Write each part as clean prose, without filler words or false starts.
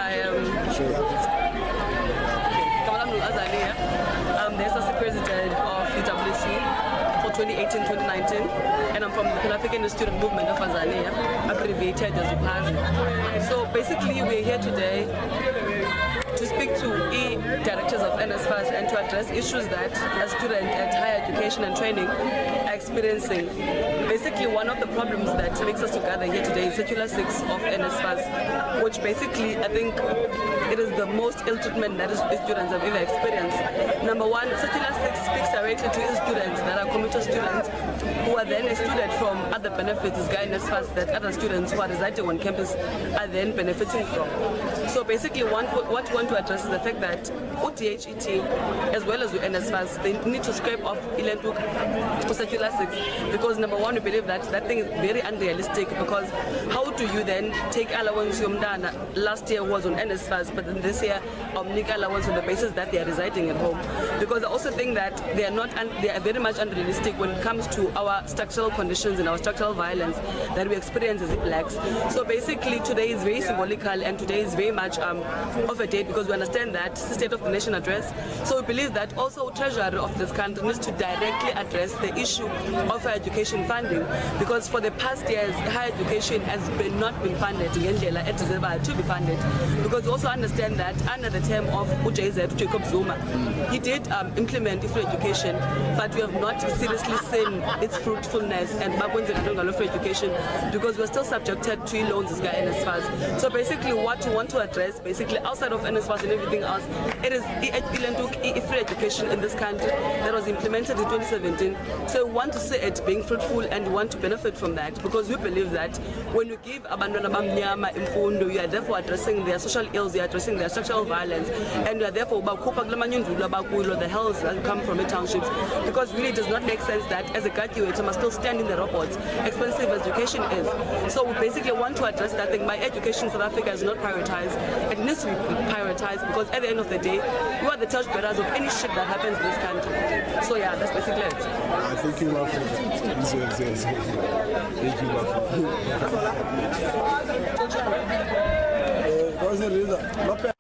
I am Azanian. I'm the Assistant President of UWC for 2018-2019, and I'm from the Pan-African Student Movement of Azanian, abbreviated as UPAZ. So basically, we're here today to speak to directors of NSFAS and to address issues that a student at higher education and training are experiencing. Basically, one of the problems that makes us to gather here today is Circular 6 of NSFAS, which basically, I think, it is the most ill treatment that students have ever experienced. Number one, Circular 6 speaks directly to students that are commuter students who are then excluded from other benefits as NSFAS that other students who are residing on campus are then benefiting from. So basically, what we want to address is the fact that UDHET, as well as the NSFAS, they need to scrape off Ilentuk for Circular 6, because number one, we believe that that thing is very unrealistic, because how do you then take allowance Yomdana last year was on NSFAS, but then this year take allowance on the basis that they are residing at home? Because I also think that they are very much unrealistic when it comes to our structural conditions and our structural violence that we experience as blacks. So basically today is very symbolical, and today is very much of a date, because we understand that it's the State of the Nation address. So we believe that also Treasury of this country needs to directly address the issue of higher education funding, because for the past years higher education has not been funded to be funded, because we also understand that under the term of UJZ, Jacob Zuma, he did implement free education, but we have not seriously seen its fruitfulness and free education, because we're still subjected to loans as NSFAS. So basically what we want to address, basically outside of NSFAS and everything else, it is free education in this country that was implemented in 2017. So we want to see it being fruitful, and we want to benefit from that, because we believe that when you give abantwana bamnyama imfundo, you are therefore addressing their social ills, you are addressing their structural violence, and you are therefore the health that come from the townships, because really it does not make sense that as a graduate I must still stand in the robots, expensive as education is. So we basically want to address that thing. My education in South Africa is not prioritized. It needs to be prioritized, because at the end of the day, we are the torchbearers of any shit that happens in this country. So yeah, that's basically it. I think you love it. Thank you, love it.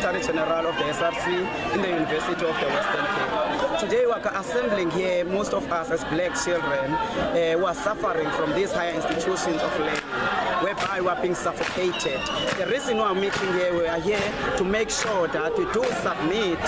Secretary General of the SRC in the University of the Western Cape. Today we are assembling here, most of us as black children who are suffering from these higher institutions of learning, whereby we are being suffocated. The reason why we're meeting here, we are here to make sure that we do submit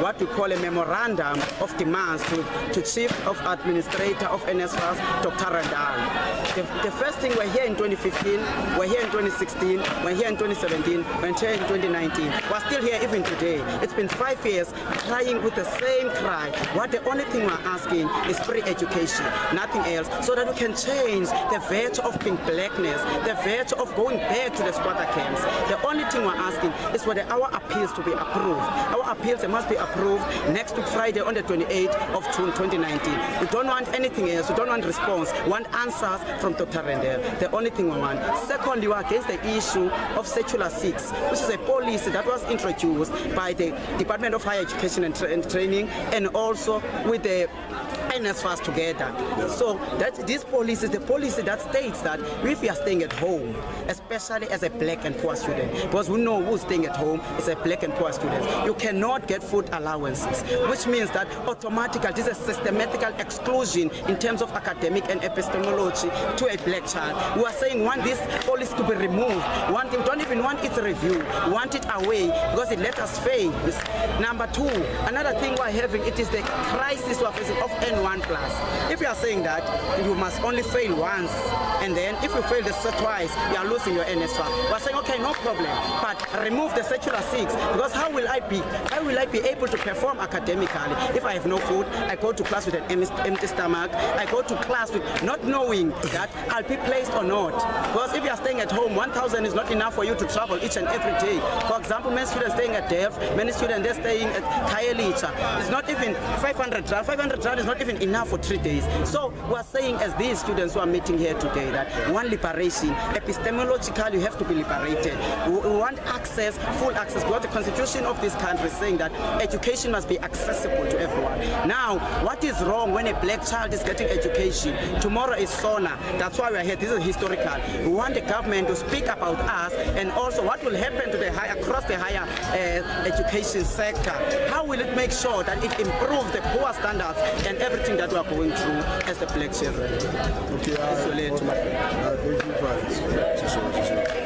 what we call a memorandum of demands to Chief of Administrator of NSFAS, Dr. Randall. The first thing, we're here in 2015, we're here in 2016, we're here in 2017, we're here in 2019. We're still here even today. It's been 5 years crying with the same cry. What the only thing we're asking is free education, nothing else, so that we can change the virtue of being blackness, the virtue of going back to the squatter camps. The only thing we're asking is for our appeals to be approved. Our appeals, they must be approved next week Friday on the 28th of June 2019. We don't want anything else. We don't want response. We want answers from Dr. Rendell. The only thing we want. Secondly, we're against the issue of Circular 6, which is a policy that was introduced by the Department of Higher Education and Training, and also with the NSFAS together. So that this policy is the policy that states that if you are staying at home, especially as a black and poor student, because we know who's staying at home is a black and poor student, you cannot get food allowances, which means that automatically this is a systematical exclusion in terms of academic and epistemology to a black child. We are saying we want this policy to be removed. We don't even want its review. We want it away because it let us fail. Number two, another thing we're having, it is the crisis we're facing of N1+. If you are saying that you must only fail once, and then if you fail twice, you are losing your NSFAS. We're saying, okay, no problem, but remove the Circular 6, because how will I be able to perform academically if I have no food? I go to class with an empty stomach. I go to class with not knowing that I'll be placed or not. Because if you are staying at home, 1,000 is not enough for you to travel each and every day. For example, many students staying at Delft, many students they're staying at Khayelitsha. It's not even 500 rand. 500 rand is not even enough for 3 days. So we're saying, as these students who are meeting here today, that one liberation, epistemologically you have to be liberated. We want access, full access, because the constitution of this country is saying that education must be accessible to everyone. Now, what is wrong when a black child is getting education? Tomorrow is SONA. That's why we're here. This is historical. We want the government to speak about us, and also what will happen to the across the higher education sector. How will it make sure that it improves the poor standards and everything that we are going through as the black children? Okay, thank you for this.